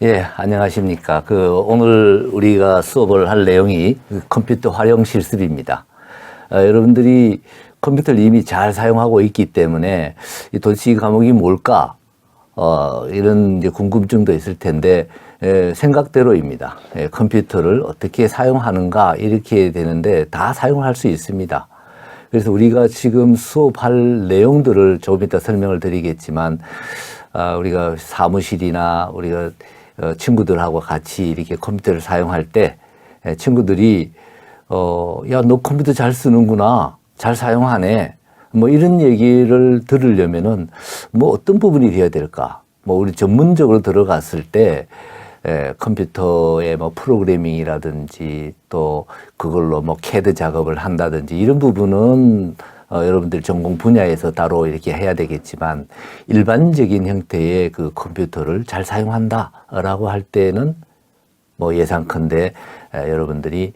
예, 안녕하십니까. 오늘 우리가 수업을 할 내용이 컴퓨터 활용 실습입니다. 여러분들이 컴퓨터를 이미 잘 사용하고 있기 때문에 도대체 이 과목이 뭘까? 이런 이제 궁금증도 있을 텐데, 생각대로입니다. 컴퓨터를 어떻게 사용하는가? 이렇게 되는데 다 사용할 수 있습니다. 그래서 우리가 지금 수업할 내용들을 조금 이따 설명을 드리겠지만, 우리가 사무실이나 우리가 친구들하고 같이 이렇게 컴퓨터를 사용할 때 친구들이 야, 너 컴퓨터 잘 쓰는구나, 잘 사용하네, 뭐 이런 얘기를 들으려면은 뭐 어떤 부분이 돼야 될까? 뭐 우리 전문적으로 들어갔을 때 컴퓨터의 뭐 프로그래밍이라든지 또 그걸로 뭐 CAD 작업을 한다든지 이런 부분은 여러분들 전공 분야에서 따로 이렇게 해야 되겠지만, 일반적인 형태의 그 컴퓨터를 잘 사용한다라고 할 때는 뭐 예상컨대 여러분들이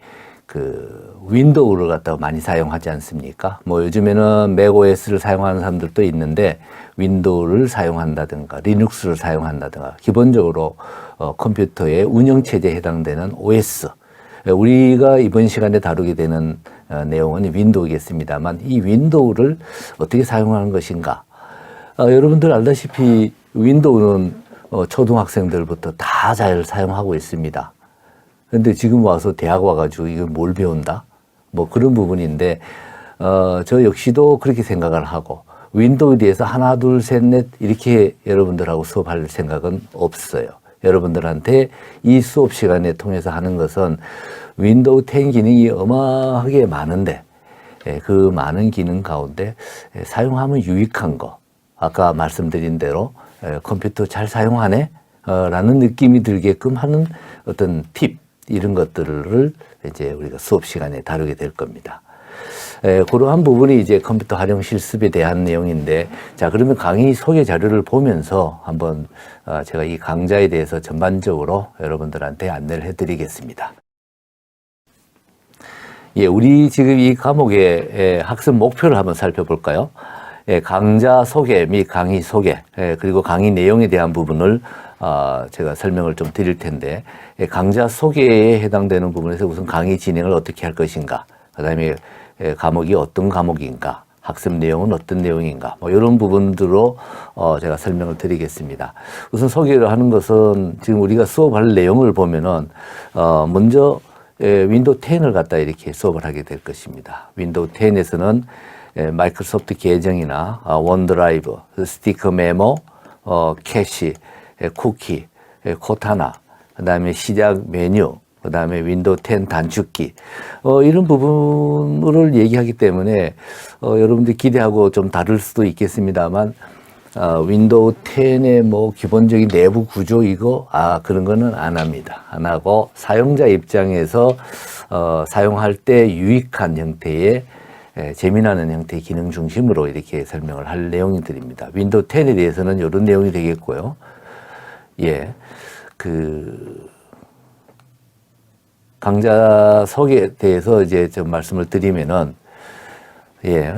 그 윈도우를 갖다가 많이 사용하지 않습니까? 뭐 요즘에는 맥OS를 사용하는 사람들도 있는데, 윈도우를 사용한다든가 리눅스를 사용한다든가 기본적으로 컴퓨터의 운영체제에 해당되는 OS, 우리가 이번 시간에 다루게 되는 내용은 윈도우겠습니다만, 이 윈도우를 어떻게 사용하는 것인가? 여러분들 알다시피 윈도우는 초등학생들부터 다 잘 사용하고 있습니다. 그런데 지금 와서 대학 와가지고 이걸 뭘 배운다? 뭐 그런 부분인데, 저 역시도 그렇게 생각을 하고, 윈도우에 대해서 하나, 둘, 셋, 넷 이렇게 여러분들하고 수업할 생각은 없어요. 여러분들한테 이 수업 시간에 통해서 하는 것은 윈도우 10 기능이 어마하게 많은데, 그 많은 기능 가운데 사용하면 유익한 거, 아까 말씀드린 대로 컴퓨터 잘 사용하네? 라는 느낌이 들게끔 하는 어떤 팁, 이런 것들을 이제 우리가 수업 시간에 다루게 될 겁니다. 그러한 부분이 이제 컴퓨터 활용 실습에 대한 내용인데, 자, 그러면 강의 소개 자료를 보면서 한번 제가 이 강좌에 대해서 전반적으로 여러분들한테 안내를 해드리겠습니다. 예, 우리 지금 이 과목의 학습 목표를 한번 살펴볼까요? 강좌 소개 및 강의 소개, 그리고 강의 내용에 대한 부분을 제가 설명을 좀 드릴 텐데, 강좌 소개에 해당되는 부분에서 우선 강의 진행을 어떻게 할 것인가, 그 다음에 과목이 어떤 과목인가, 학습 내용은 어떤 내용인가, 뭐 이런 부분들로 제가 설명을 드리겠습니다. 우선 소개를 하는 것은 지금 우리가 수업할 내용을 보면은 먼저 윈도우 10을 갖다 이렇게 수업을 하게 될 것입니다. 윈도우 10에서는 마이크로소프트 계정이나 원드라이브, 스티커 메모, 캐시, 쿠키, 코타나, 그 다음에 시작 메뉴, 그 다음에 윈도우 10 단축키, 이런 부분을 얘기하기 때문에 여러분들 기대하고 좀 다를 수도 있겠습니다만, 윈도우 10의 뭐 기본적인 내부 구조 이거 그런 거는 안 합니다. 안 하고 사용자 입장에서 사용할 때 유익한 형태의 재미나는 형태의 기능 중심으로 이렇게 설명을 할 내용들입니다. 윈도우 10에 대해서는 이런 내용이 되겠고요. 예, 강좌 소개에 대해서 이제 좀 말씀을 드리면은, 예,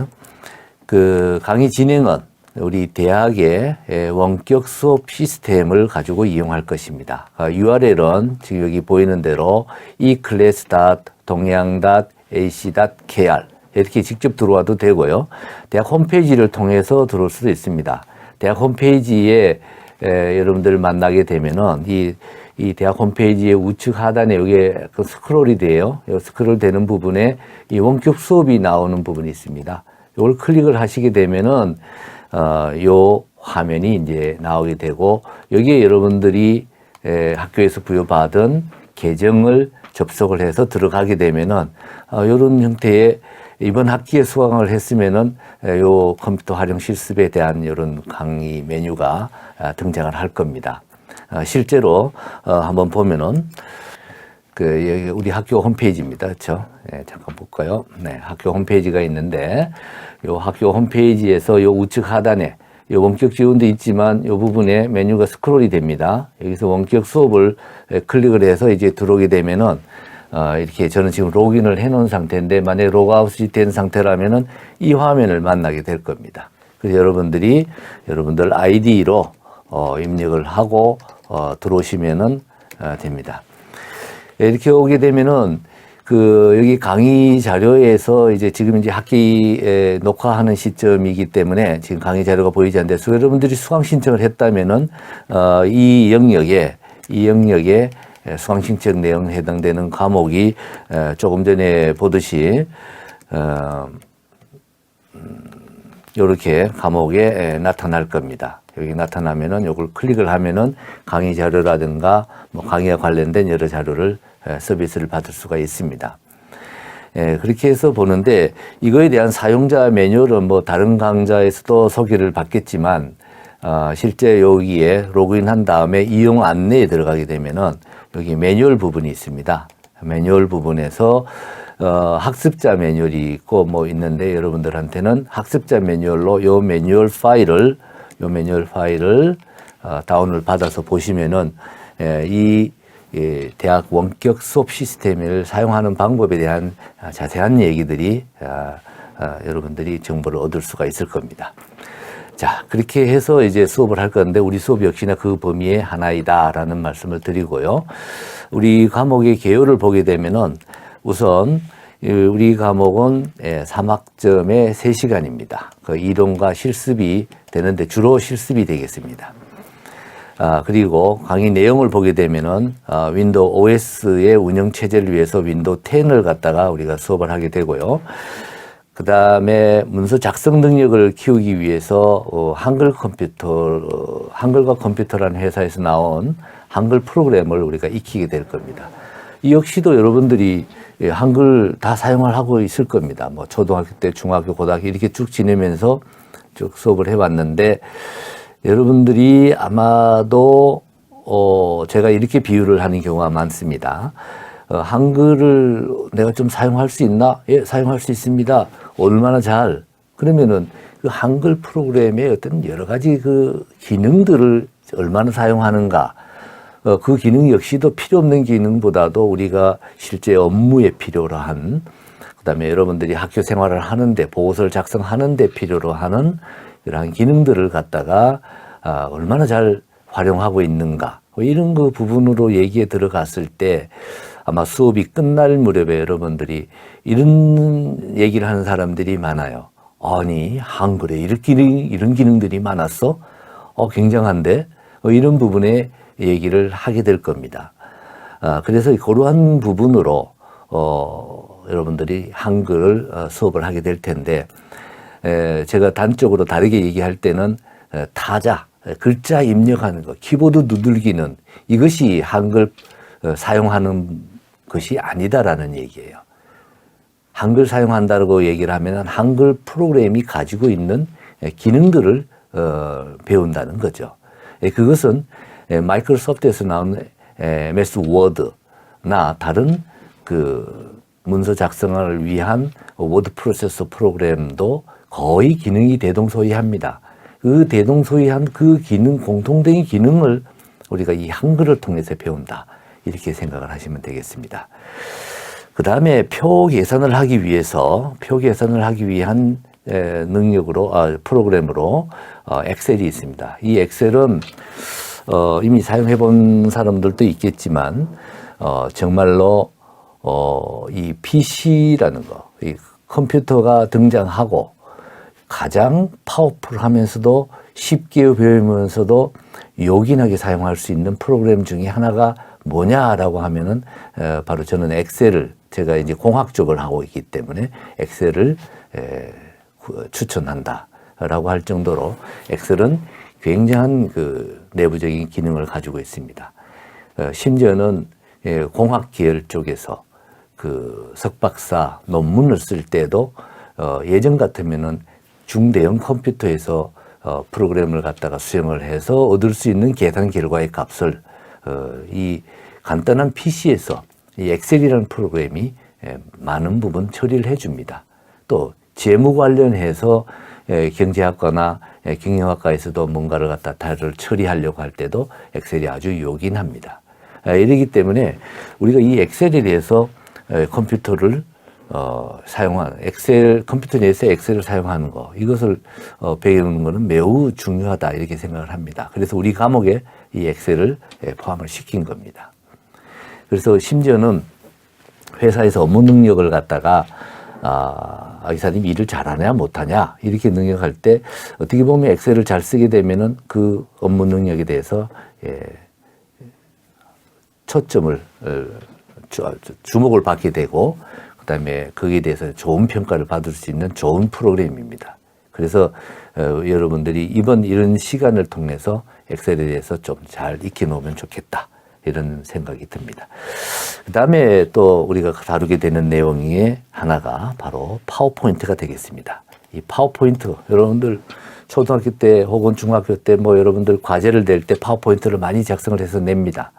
강의 진행은 우리 대학의 원격 수업 시스템을 가지고 이용할 것입니다. URL은 지금 여기 보이는 대로 eclass.동양.ac.kr 이렇게 직접 들어와도 되고요. 대학 홈페이지를 통해서 들어올 수도 있습니다. 대학 홈페이지에 여러분들 만나게 되면은 이 대학 홈페이지의 우측 하단에 여기에 스크롤이 돼요. 스크롤 되는 부분에 이 원격 수업이 나오는 부분이 있습니다. 이걸 클릭을 하시게 되면은 요 화면이 이제 나오게 되고, 여기에 여러분들이 학교에서 부여받은 계정을 접속을 해서 들어가게 되면은 이런 형태의 이번 학기에 수강을 했으면은 요 컴퓨터 활용 실습에 대한 이런 강의 메뉴가 등장을 할 겁니다. 실제로 한번 보면은 여기 우리 학교 홈페이지입니다. 그렇죠? 네, 잠깐 볼까요? 네, 학교 홈페이지가 있는데, 요 학교 홈페이지에서 요 우측 하단에 요 원격 지원도 있지만 요 부분에 메뉴가 스크롤이 됩니다. 여기서 원격 수업을 클릭을 해서 이제 들어오게 되면은 이렇게 저는 지금 로그인을 해 놓은 상태인데, 만약에 로그아웃이 된 상태라면은 이 화면을 만나게 될 겁니다. 그래서 여러분들 아이디로 입력을 하고 들어오시면은 됩니다. 이렇게 오게 되면은 여기 강의 자료에서 지금 이제 학기 녹화하는 시점이기 때문에 지금 강의 자료가 보이지 않는데, 여러분들이 수강 신청을 했다면은 이 영역에 수강 신청 내용 해당되는 과목이 조금 전에 보듯이 이렇게 과목에 나타날 겁니다. 여기 나타나면은 이걸 클릭을 하면은 강의 자료라든가 뭐 강의와 관련된 여러 자료를 서비스를 받을 수가 있습니다. 그렇게 해서 보는데, 이거에 대한 사용자 매뉴얼은 뭐 다른 강좌에서도 소개를 받겠지만, 실제 여기에 로그인한 다음에 이용 안내에 들어가게 되면은 여기 매뉴얼 부분이 있습니다. 매뉴얼 부분에서 학습자 매뉴얼이 있고 뭐 있는데, 여러분들한테는 학습자 매뉴얼로 요 매뉴얼 파일을 다운을 받아서 보시면은 이 대학 원격 수업 시스템을 사용하는 방법에 대한 자세한 얘기들이 여러분들이 정보를 얻을 수가 있을 겁니다. 자, 그렇게 해서 이제 수업을 할 건데, 우리 수업 역시나 그 범위의 하나이다라는 말씀을 드리고요. 우리 과목의 개요를 보게 되면은 우선 우리 과목은 3학점에 3시간입니다. 그 이론과 실습이 되는데 주로 실습이 되겠습니다. 그리고 강의 내용을 보게 되면은 윈도우 OS의 운영 체제를 위해서 윈도우 10을 갖다가 우리가 수업을 하게 되고요. 그 다음에 문서 작성 능력을 키우기 위해서 한글과 컴퓨터라는 회사에서 나온 한글 프로그램을 우리가 익히게 될 겁니다. 이 역시도 여러분들이 한글 다 사용을 하고 있을 겁니다. 뭐 초등학교 때, 중학교, 고등학교 이렇게 쭉 지내면서 쭉 수업을 해왔는데, 여러분들이 아마도 제가 이렇게 비유를 하는 경우가 많습니다. 한글을 내가 좀 사용할 수 있나? 예, 사용할 수 있습니다. 얼마나 잘? 그러면은 그 한글 프로그램의 어떤 여러 가지 그 기능들을 얼마나 사용하는가? 그 기능 역시도 필요 없는 기능보다도 우리가 실제 업무에 필요로 한, 그다음에 여러분들이 학교 생활을 하는데, 보고서를 작성하는데 필요로 하는 이러한 기능들을 갖다가 얼마나 잘 활용하고 있는가, 이런 그 부분으로 얘기에 들어갔을 때 아마 수업이 끝날 무렵에 여러분들이 이런 얘기를 하는 사람들이 많아요. 아니, 한글에 이런 기능들이 많았어? 굉장한데? 이런 부분에 얘기를 하게 될 겁니다. 그래서 그러한 부분으로 여러분들이 한글 수업을 하게 될 텐데, 제가 단적으로 다르게 얘기할 때는 타자, 글자 입력하는 것, 키보드 두들기는 이것이 한글 사용하는 것이 아니다라는 얘기예요. 한글 사용한다고 얘기를 하면 한글 프로그램이 가지고 있는 기능들을 배운다는 거죠. 그것은 마이크로소프트에서 나온 MS 워드나 다른 그 문서 작성을 위한 워드 프로세서 프로그램도 거의 기능이 대동소이합니다. 그 대동소이한 그 기능, 공통된 기능을 우리가 이 한글을 통해서 배운다, 이렇게 생각을 하시면 되겠습니다. 그 다음에 표 계산을 하기 위한 능력으로, 프로그램으로 엑셀이 있습니다. 이 엑셀은 이미 사용해 본 사람들도 있겠지만 정말로 이 PC라는 거, 이 컴퓨터가 등장하고 가장 파워풀하면서도 쉽게 배우면서도 요긴하게 사용할 수 있는 프로그램 중에 하나가 뭐냐라고 하면은 바로 저는 엑셀을, 제가 이제 공학 쪽을 하고 있기 때문에 엑셀을 추천한다라고 할 정도로 엑셀은 굉장한 그 내부적인 기능을 가지고 있습니다. 심지어는 공학 계열 쪽에서 그 석박사 논문을 쓸 때도 예전 같으면은 중대형 컴퓨터에서 프로그램을 갖다가 수행을 해서 얻을 수 있는 계산 결과의 값을 이 간단한 PC에서 이 엑셀이라는 프로그램이 많은 부분 처리를 해줍니다. 또 재무 관련해서 경제학과나 경영학과에서도 뭔가를 갖다 다를 처리하려고 할 때도 엑셀이 아주 요긴합니다. 이러기 때문에 우리가 이 엑셀에 대해서 컴퓨터를 사용하는 엑셀 컴퓨터 내에서 엑셀을 사용하는 거 이것을 배우는 것은 매우 중요하다 이렇게 생각을 합니다. 그래서 우리 과목에 이 엑셀을 포함을 시킨 겁니다. 그래서 심지어는 회사에서 업무 능력을 갖다가 이사님 일을 잘하냐 못하냐 이렇게 능력할 때 어떻게 보면 엑셀을 잘 쓰게 되면은 그 업무 능력에 대해서 초점을 주목을 받게 되고 그다음에 거기에 대해서 좋은 평가를 받을 수 있는 좋은 프로그램입니다. 그래서 여러분들이 이번 이런 시간을 통해서 엑셀에 대해서 좀 잘 익혀놓으면 좋겠다 이런 생각이 듭니다. 그다음에 또 우리가 다루게 되는 내용의 하나가 바로 파워포인트가 되겠습니다. 이 파워포인트 여러분들 초등학교 때 혹은 중학교 때 뭐 여러분들 과제를 낼 때 파워포인트를 많이 작성을 해서 냅니다.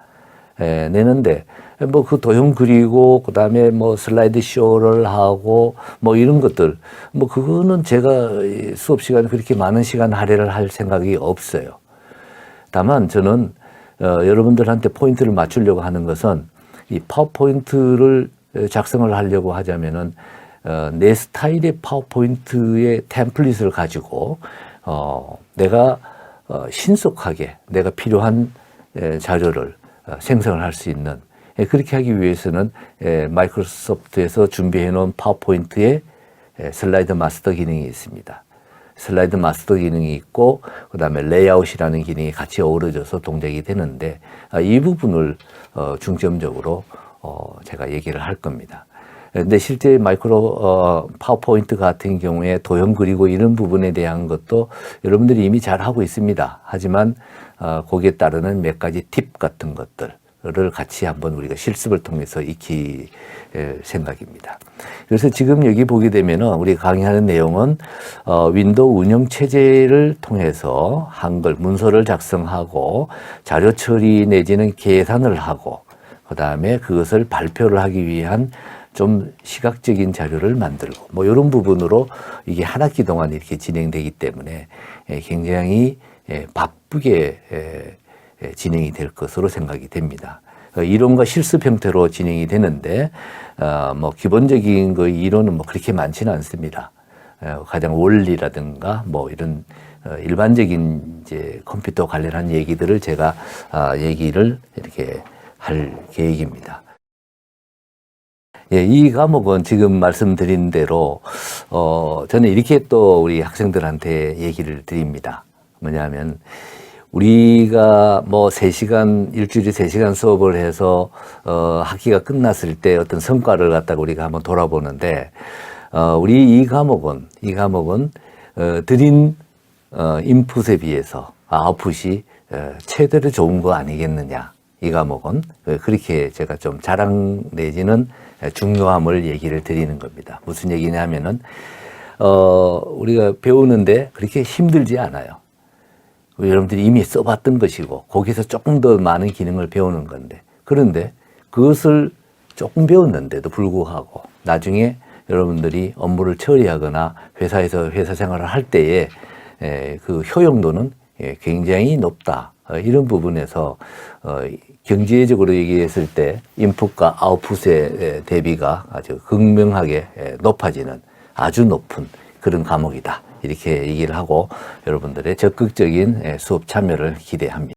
내는데 뭐 그 도형 그리고 그다음에 뭐 슬라이드 쇼를 하고 뭐 이런 것들 뭐 그거는 제가 수업 시간에 그렇게 많은 시간 할애를 할 생각이 없어요. 다만 저는 여러분들한테 포인트를 맞추려고 하는 것은 이 파워포인트를 작성을 하려고 하자면은 내 스타일의 파워포인트의 템플릿을 가지고 내가 신속하게 내가 필요한 자료를 생성을 할 수 있는 그렇게 하기 위해서는 마이크로소프트에서 준비해 놓은 파워포인트에 슬라이드 마스터 기능이 있습니다. 슬라이드 마스터 기능이 있고 그다음에 레이아웃이라는 기능이 같이 어우러져서 동작이 되는데 이 부분을 중점적으로 제가 얘기를 할 겁니다. 근데 실제 파워포인트 같은 경우에 도형 그리고 이런 부분에 대한 것도 여러분들이 이미 잘 하고 있습니다. 하지만 거기에 따르는 몇 가지 팁 같은 것들을 같이 한번 우리가 실습을 통해서 익힐 생각입니다. 그래서 지금 여기 보게 되면은 우리 강의하는 내용은 윈도우 운영 체제를 통해서 한글 문서를 작성하고 자료 처리 내지는 계산을 하고 그다음에 그것을 발표를 하기 위한 좀 시각적인 자료를 만들고 뭐 이런 부분으로 이게 한 학기 동안 이렇게 진행되기 때문에 굉장히 바쁘게 진행이 될 것으로 생각이 됩니다. 이론과 실습 형태로 진행이 되는데 뭐 기본적인 그 이론은 뭐 그렇게 많지는 않습니다. 가장 원리라든가 뭐 이런 일반적인 이제 컴퓨터 관련한 얘기들을 제가 얘기를 이렇게 할 계획입니다. 이 과목은 지금 말씀드린 대로 저는 이렇게 또 우리 학생들한테 얘기를 드립니다. 뭐냐면 우리가 뭐 3시간 일주일에 3시간 수업을 해서 학기가 끝났을 때 어떤 성과를 갖다가 우리가 한번 돌아보는데 우리 이 과목은 드린 인풋에 비해서 아웃풋이 최대로 좋은 거 아니겠느냐. 이 과목은 그렇게 제가 좀 자랑 내지는 중요함을 얘기를 드리는 겁니다. 무슨 얘기냐면은 우리가 배우는데 그렇게 힘들지 않아요. 여러분들이 이미 써봤던 것이고 거기서 조금 더 많은 기능을 배우는 건데 그런데 그것을 조금 배웠는데도 불구하고 나중에 여러분들이 업무를 처리하거나 회사에서 회사 생활을 할 때에 그 효용도는 굉장히 높다. 이런 부분에서 경제적으로 얘기했을 때 인풋과 아웃풋의 대비가 아주 극명하게 높아지는 아주 높은 그런 과목이다. 이렇게 얘기를 하고 여러분들의 적극적인 수업 참여를 기대합니다.